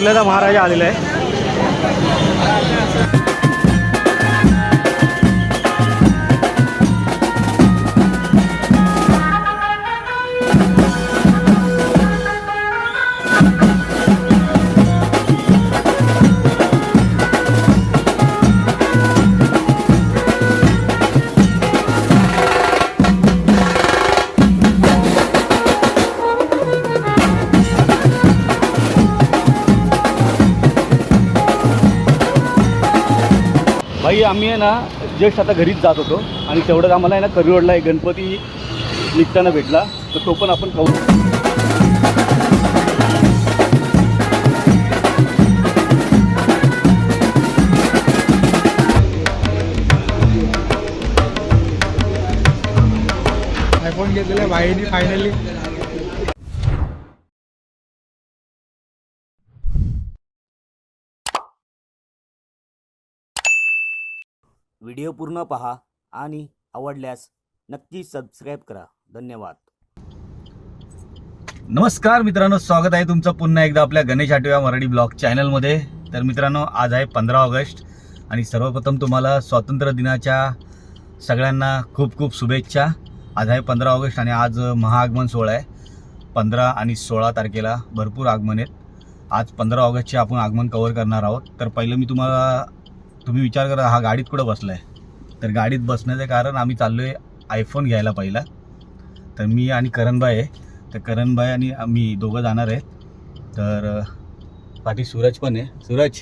कुर्ल्याचा महाराजा आलेला आहे. भाई आम्ही आहे ना जस्ट आता घरीच जात होतो आणि तेवढंच आम्हाला आहे ना करिरोडला एक गणपती निघताना भेटला, तर तो पण आपण पाहू. आयफोन घेतलेला भाईनी फायनली. व्हिडिओ पूर्ण पहा आणि आवडल्यास नक्की सबस्क्राईब करा. धन्यवाद. नमस्कार मित्रांनो, स्वागत आहे तुमचं पुन्हा एकदा आपल्या गणेश आठव्या मराठी ब्लॉग चॅनलमध्ये. तर मित्रांनो, आज आहे 15 ऑगस्ट आणि सर्वप्रथम तुम्हाला स्वातंत्र्य दिनाच्या सगळ्यांना खूप खूप शुभेच्छा. आज आहे 15 ऑगस्ट आणि आज महाआगमन सोहळा आहे. 15 आणि 16 तारखेला भरपूर आगमन आहेत. आज 15 ऑगस्टचे आपण आगमन कव्हर करणार आहोत. तर पहिलं मी तुम्ही विचार करा, हा गाडीत कुठं बसला आहे. तर गाडीत बसण्याचं कारण आम्ही चाललो आहे आयफोन घ्यायला पहिला. तर मी आणि करणबाई आहे. तर करणबाई आणि आम्ही दोघं जाणार आहेत. तर पाठी सूरज पण आहे. सूरज,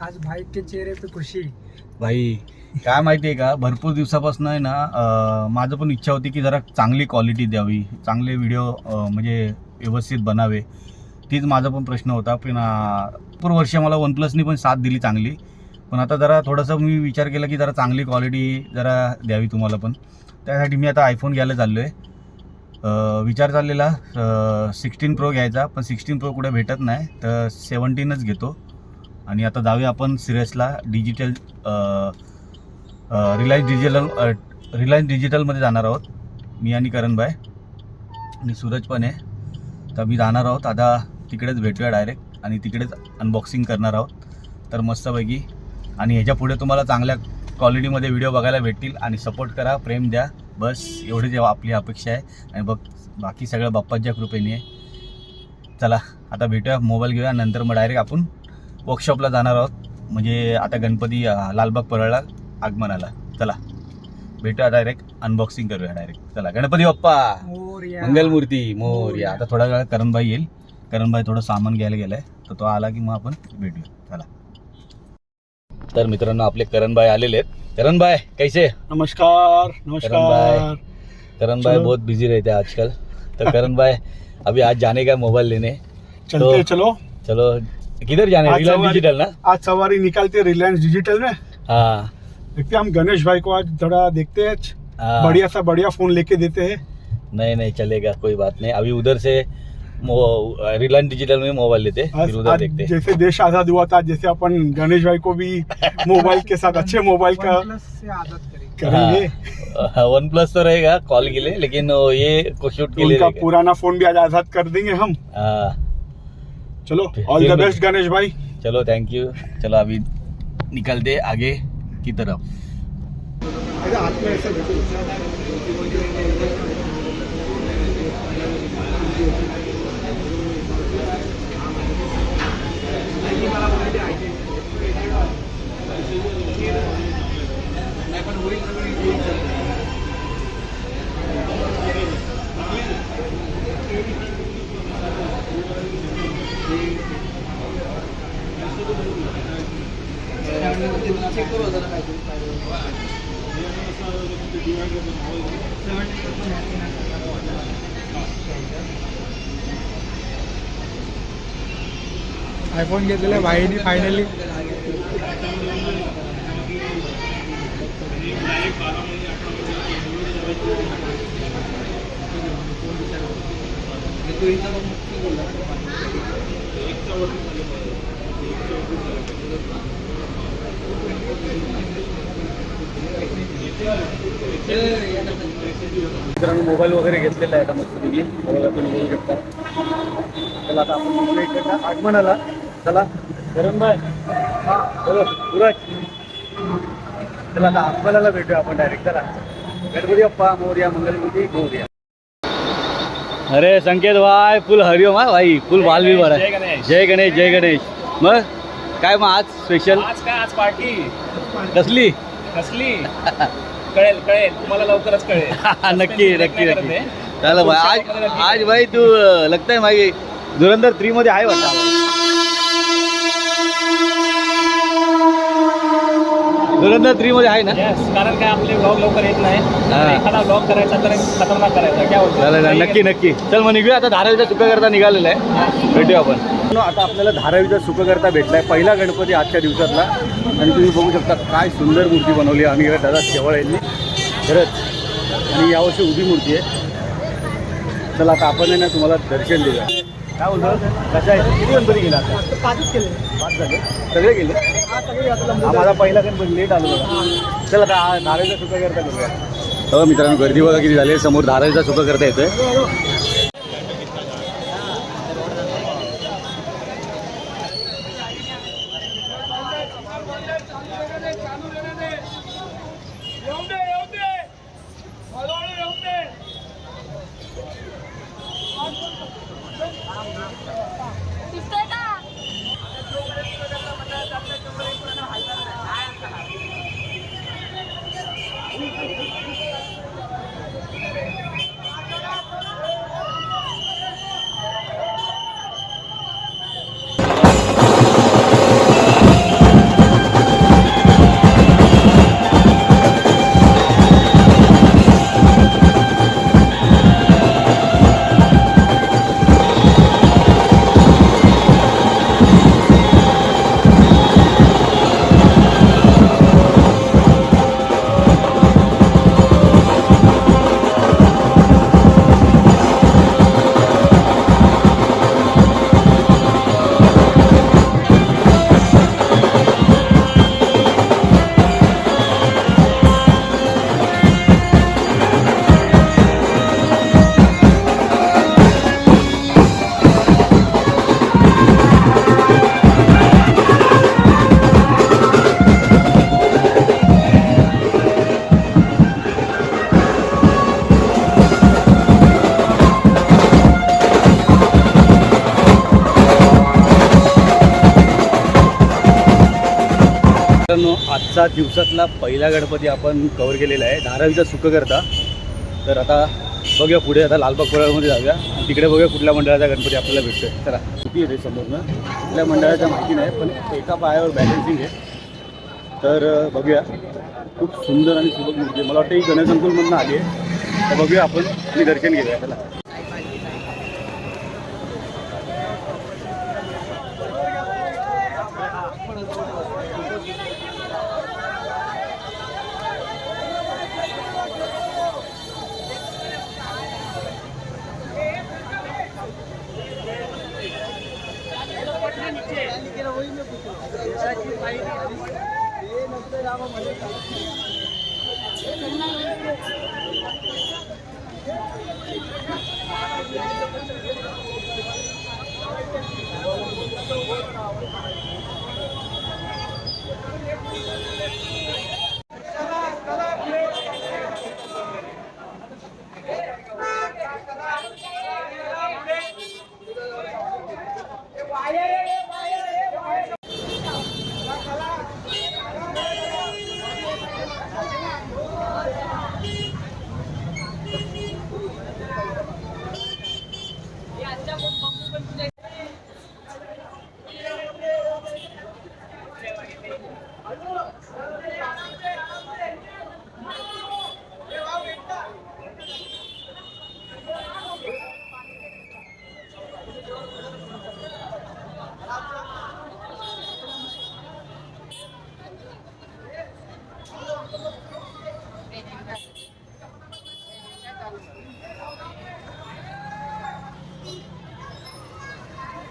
आज भाई के चेहरे पे खुशी. भाई काय माहिती आहे का, भरपूर दिवसापासून आहे ना माझं पण इच्छा होती की जरा चांगली क्वालिटी द्यावी, चांगले व्हिडिओ म्हणजे व्यवस्थित बनावे. तीच माझा पण प्रश्न होता. पण भरपूर वर्ष मला OnePlusनी पण साथ दिली चांगली. पण आता जरा थोडंसं मी विचार केला की जरा चांगली क्वालिटी जरा द्यावी तुम्हाला पण. त्यासाठी मी आता आयफोन घ्यायला चाललो आहे. विचार चाललेला 16 Pro घ्यायचा, पण 16 Pro कुठे भेटत नाही, तर 17च घेतो. आणि आता जाऊया आपण सिरियसला डिजिटल रिलायन्स डिजिटलमध्ये जाणार आहोत. मी आणि करणबाई आणि सूरज पण आहे. तर मी जाणार आहोत आता तिकडेच, भेटूया डायरेक्ट आणि तिकडेच अनबॉक्सिंग करणार आहोत. तर मस्तपैकी. आणि ह्याच्या पुढे तुम्हाला चांगल्या क्वालिटीमध्ये व्हिडिओ बघायला भेटतील. आणि सपोर्ट करा, प्रेम द्या, बस एवढी जेव्हा आपली अपेक्षा आहे. आणि बाकी सगळं बाप्पाच्या कृपेने आहे. चला आता भेटूया, मोबाईल घेऊया, नंतर मग डायरेक्ट आपण वर्कशॉपला जाणार आहोत. म्हणजे आता गणपती लालबाग परळला आगमनाला. चला भेटूया, डायरेक्ट अनबॉक्सिंग करूया डायरेक्ट. चला, गणपती बाप्पा मंगलमूर्ती मोरया. आता थोड्या वेळा करणबाई येईल. करणबाई थोडं सामान घ्यायला गेलाय, तर तो आला की मग आपण भेटूया. चला. तर मित्रांनो, आपले करणबाई आलेले आहेत. करणबाई कैसे? नमस्कार. नमस्कार. करणबाई बहुत बिजी रहते हैं आजकल. तो करणबाई अभी आज जाने का मोबाइल लेने. चलते चलो. चलो, किधर जाने? रिलायंस डिजिटल ना. आज सवारी निकालते रिलायंस डिजिटल में. हाँ, देखते हम गणेश भाई को आज थोड़ा देखते हैं. हाँ. बढ़िया सा बढ़िया फोन लेके देते हैं. नहीं चलेगा, कोई बात नहीं. अभी उधर से रिलायंस डिजिटल में मोबाइल लेते, फिर उधर आज देखते. जैसे देश आजाद हुआ था, जैसे अपन गणेश भाई को भी मोबाइल के साथ अच्छे मोबाइल का करेंगे. OnePlus तो रहेगा कॉल के लिए, लेकिन ये को शूट के लिए उनका रहेगा. पुराना फोन भी आज आजाद कर देंगे हम. हाँ, चलो, फिर all the mill- best Ganesh भाई. चलो, थैंक यू. चलो अभी निकलते आगे की तरफ. आयफोन घेतलेला भाईनी फायनली. मित्रांनो मोबाईल वगैरे घेतलेला आहे आता मस्तपैकी, बघा तुम्ही बघू शकता. त्याला आता आपण इकडे आगमनाला चला करण भाई, चलो सूरज, चला आता अकोल्याला भेटूया आपण डायरेक्ट. चला गणपती बाप्पा मोरया, मंगलमूर्ती मोरया. अरे संकेत भाई फुल हरिओम हा भाई, फुल बाल भी बरा. जय गणेश. जय गणेश, जय गणेश. मग काय मग आज स्पेशल आज काय, आज पार्टी कसली? कसली कळेल कळेल तुम्हाला लवकरच कळेल. नक्की नक्की नक्की. चला भाई आज भाई तू लगताय भाई धुरंधर 3 मध्ये आहे वाटतं. धुरंधर 3 मध्ये आहे ना? Yes, कारण काय आपले ब्लॉग लवकर येत नाही. हा. एखादा ब्लॉग करायचा तर खतरनाक करायचा. काय बोलतो? चालेल नक्की नक्की. चल मग निघूया आता. धारावीचा सुका करता निघालेला आहे, भेटूया आपण. आता आपल्याला धारावीचा सुका करता भेटलाय, पहिला गणपती आजच्या दिवसातला. आणि तुम्ही बघू शकता काय सुंदर मूर्ती बनवली आम्ही दादा शेवाळ यांनी खरंच. आणि यावर्षी उभी मूर्ती आहे. चला आता आपण आहे ना तुम्हाला दर्शन देऊया. काय बोलतो कशा आहे? किती गणपती गेला आता? 5 केले. 5 झाले सगळे गेले. माझा पहिला गणपती लेट आलो बघा. चला आता धारावीचा सुका करता करूया. हो मित्रांनो, गर्दी बघा किती झाली. समोर धारावीचा सुका करता येतोय. आजचा दिवसातला पहिला गणपती आपण कव्हर केलेला आहे, धारावीचा सुका करता. तर आता बघूया पुढे, आता लालबाग परळमध्ये जाऊया आणि तिकडे बघूया कुठल्या मंडळाचा गणपती आपल्याला भेटतोय. चला किती येते समोरनं, कुठल्या मंडळाच्या माहिती नाही, पण एका पायावर बॅलन्सिंग आहे. तर बघूया, खूप सुंदर आणि सुबक मूर्ती आहे. मला वाटतं ही गणेशंकुलमधून आली आहे. तर बघूया आपण आणि दर्शन घेऊया. चला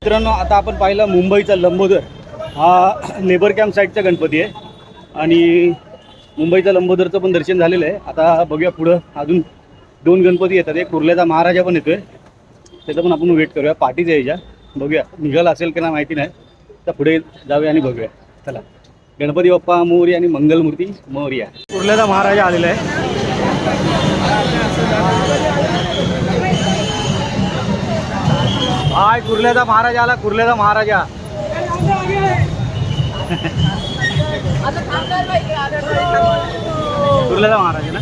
मित्रांनो, आता आपण पाहिलं मुंबईचा लंबोदर हा लेबर कॅम्प साईडचा गणपती आहे आणि मुंबईचा लंबोदरचं पण दर्शन झालेलं आहे. आता बघूया पुढं अजून 2 गणपती येतात. एक कुर्ल्याचा महाराजा पण येतोय, त्याचं पण आपण वेट करूया. पार्टीच आहे याच्या, बघूया निघाला असेल की नाही माहिती नाही. तर पुढे जाऊया आणि बघूया. चला. गणपती बाप्पा मोरया आणि मंगलमूर्ती मोरया. कुर्ल्याचा महाराजा आलेला आहे. हाय, कुर्ल्याचा महाराजा आला. कुर्ल्याचा महाराजा. कुर्ल्याचा महाराजा ना.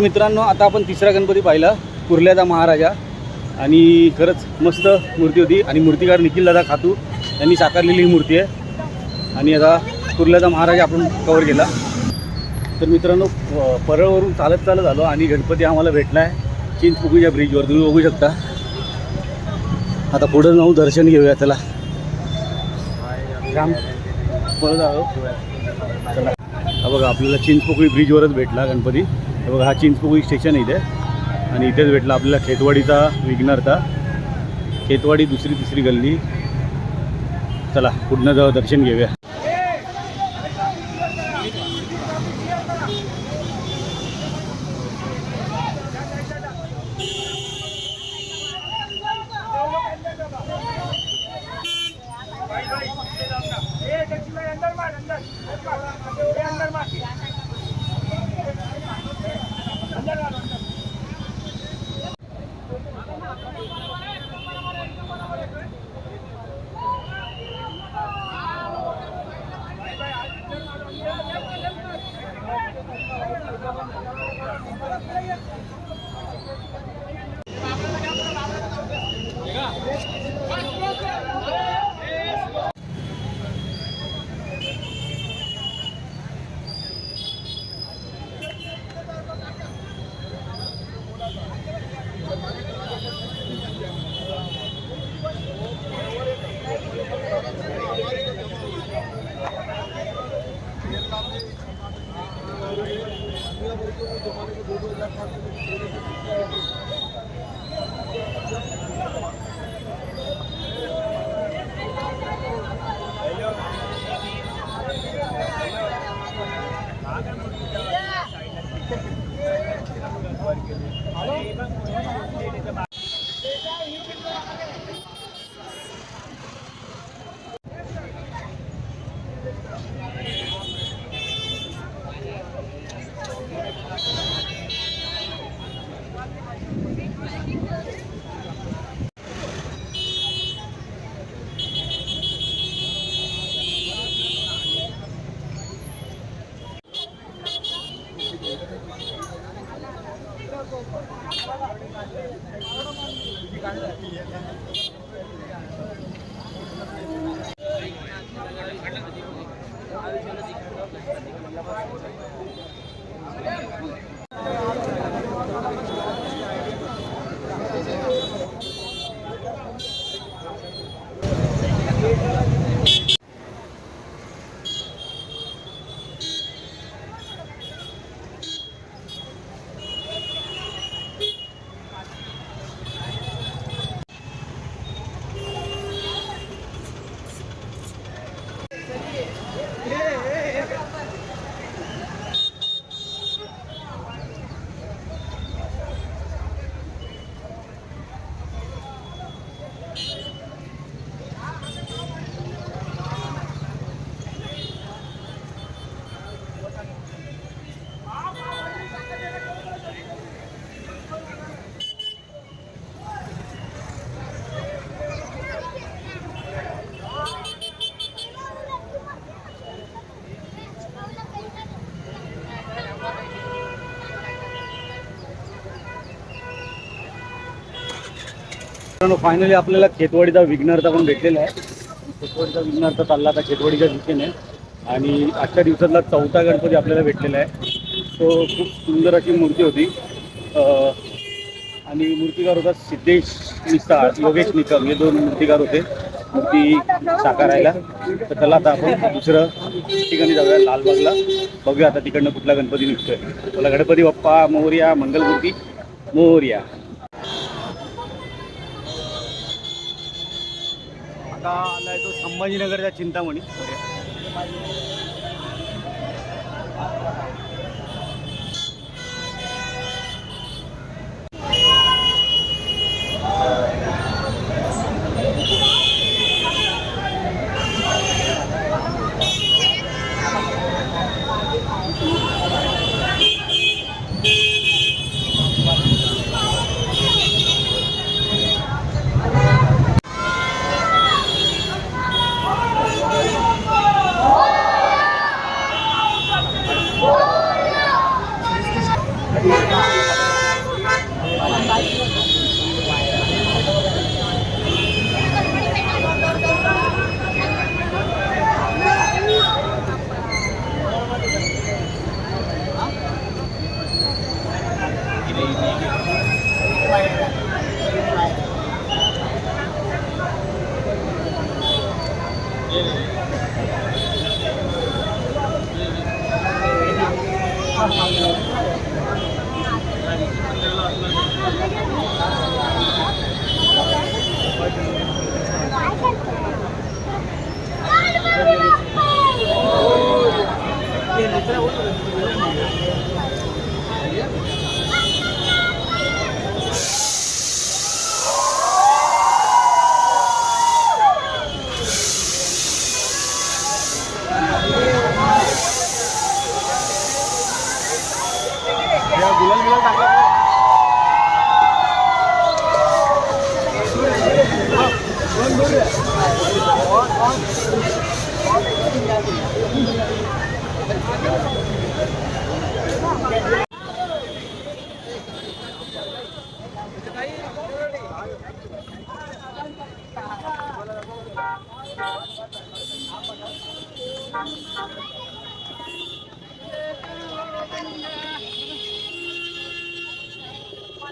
मित्रांनो, आता आपण तिसरा गणपती पाहिला, कुर्ल्याचा महाराजा. आणि खरंच मस्त मूर्ती होती. आणि मूर्तिकार निखिल दादा खातू यांनी साकारलेली ही मूर्ती आहे. आणि आता कुर्ल्याचा महाराजा आपण कवर केला. तर मित्रांनो, परळवरून चालत आलो आणि गणपती आम्हाला भेटला आहे चिंचपोकळीच्या ब्रिजवर. तुम्ही बघू शकता. आता पुढे जाऊन दर्शन घेऊया. चला राम परत आलो. चला. हा बघा, आपल्याला चिंचपोकळी ब्रिजवरच भेटला गणपती. हे बघा, हा चिंचपोकळी स्टेशन आहे इथे. आणि इथेच भेटला आपल्याला खेतवाडीचा विघ्नहर्ता. खेतवाडी दुसरी तिसरी गल्ली. चला पुढनं जाऊ, दर्शन घेऊया. मित्रांनो फायनली आपल्याला खेतवाडीचा विघ्नहर्ता पण भेटलेला आहे. खेतवाडीचा विघ्नहर्ता चालला आता खेतवाडीच्या दिशेने आणि आजच्या दिवसातला चौथा गणपती आपल्याला भेटलेला आहे. तो खूप सुंदर अशी मूर्ती होती आणि मूर्तिकार होता सिद्धेश मिसाळ, योगेश निकम हे दोन मूर्तिकार होते मूर्ती साकारायला. तर त्याला आता आपण दुसरं ठिकाणी जाऊया लालबागला, बघूया आता तिकडनं कुठला गणपती निघतोय. मला गणपती बाप्पा मोरया, मंगलमूर्ती मोरया. आता आलाय तो संभाजीनगरच्या चिंतामणी.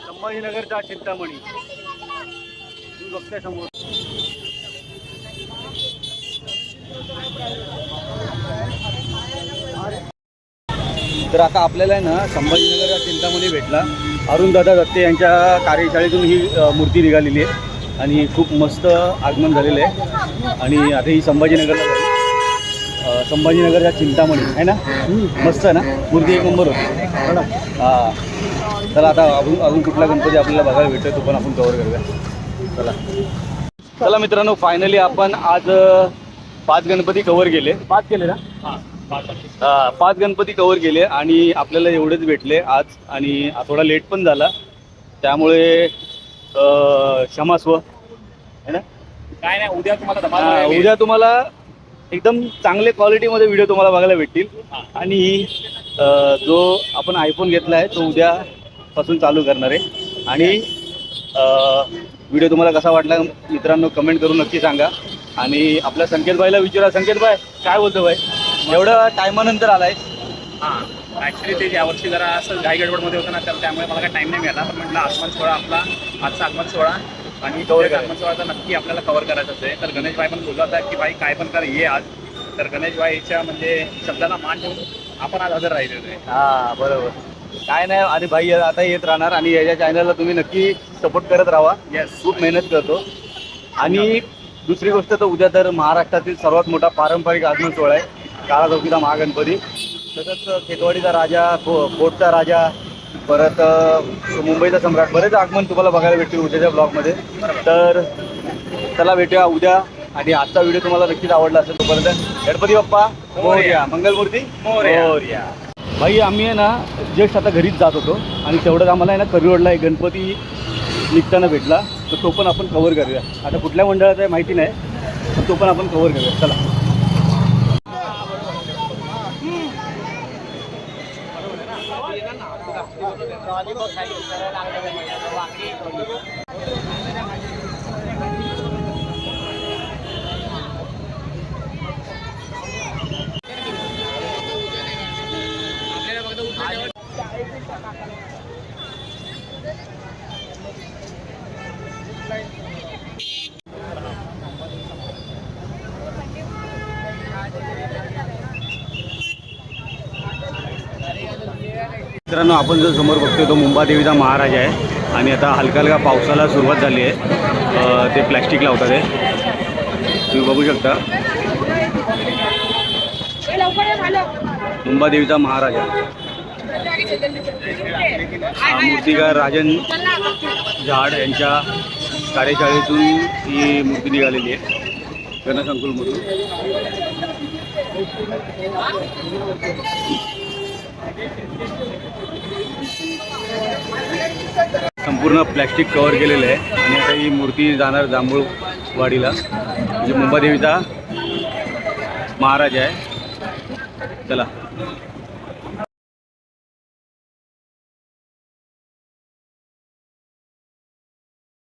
संभाजीनगरचा चिंतामणी तुम्ही बघताय समोर. तर आता आपल्याला आहे ना संभाजीनगरचा चिंतामणी भेटला. अरुणदादा दत्ते यांच्या कार्यशाळेतून ही मूर्ती निघालेली आहे आणि खूप मस्त आगमन झालेलं आहे. आणि आता ही संभाजीनगरला जाईल. संभाजीनगरच्या चिंतामणी आहे ना, मस्त आहे ना मूर्ती, एक नंबर होती. हां चला आता अजून कुठला गणपती आपल्याला बघायला भेटतो तो पण आपण कव्हर करूया. चला मित्रांनो फायनली आपण आज 5 गणपती कव्हर केले. 5 केले ना? हां 5 गणपती कव्हर केले आणि आपल्याला एवढेच भेटले आज. आणि थोडा लेट पण झाला त्यामुळे क्षमास्व आहे ना. काय नाही, उद्या तुम्हाला धमाल उद्या तुम्हाला एकदम चांगले क्वालिटीमध्ये व्हिडिओ तुम्हाला बघायला भेटतील. आणि जो आपण आयफोन घेतला आहे तो उद्यापासून चालू करणार आहे. आणि व्हिडिओ तुम्हाला कसा वाटला मित्रांनो कमेंट करून नक्की सांगा. आणि आपल्या संकेतभाईला विचारा. संकेतभाई काय बोलतो भाई, एवढं टायमानंतर आलाय? हां ॲक्च्युली ते यावर्षी जरा असं घाई गडबडमध्ये होतं ना, तर त्यामुळे मला काय टाईम नाही मिळाला. पण म्हटलं आगमन सोहळा आपला आजचा आगमन सोहळा आणि आगमन सोहळा नक्की आपल्याला कव्हर करायचं आहे. तर गणेशभाई पण बोलला होता की भाई काय पण कर ये आज. तर गणेशभाईच्या म्हणजे शब्दाला मान ठेवून आपण आज हजर राहिले होते. हां बरोबर, काय नाही. आणि भाई आता येत राहणार आणि याच्या चॅनलला तुम्ही नक्की सपोर्ट करत राहा. येस, खूप मेहनत करतो. आणि दुसरी गोष्ट तर उद्या तर महाराष्ट्रातील सर्वात मोठा पारंपरिक आगमन सोहळा आहे काळा चौकीचा महागणपती. तसंच खेतवाडीचा राजा, कोटचा राजा, परत मुंबईचा सम्राट, बरेच आगमन तुम्हाला बघायला भेटतील उद्याच्या ब्लॉगमध्ये. तर चला भेटूया उद्या. आणि आजचा व्हिडिओ तुम्हाला नक्कीच आवडला असेल. तोपर्यंत गणपती बाप्पा मोरया, मंगलमूर्ती मोरया. भाई आम्ही आहे ना जस्ट आता घरीच जात होतो आणि तेवढंच आम्हाला आहे ना करिरोडला एक गणपती निघताना भेटला. तर तो पण आपण कव्हर करूया. आता कुठल्या मंडळाचा आहे माहिती नाही, पण तो पण आपण कव्हर करूया. चला. मित्रांनो, आपण जो समोर बघतोय तो मुंबादेवीचा महाराज आहे आणि आता हलका हलका पावसाला सुरुवात झाली आहे. ते प्लॅस्टिक लावतात आहे, तुम्ही बघू शकता. मुंबादेवीचा महाराज आहे. हा मूर्तिकार राजन झाड यांच्या कार्यशाळेतून ही मूर्ती निघालेली आहे, गणसंकुलमधून. संपूर्ण प्लॅस्टिक कव्हर केलेलं आहे आणि आता ही मूर्ती जाणार जांभूळवाडीला, म्हणजे मुंबादेवीचा महाराज आहे. चला.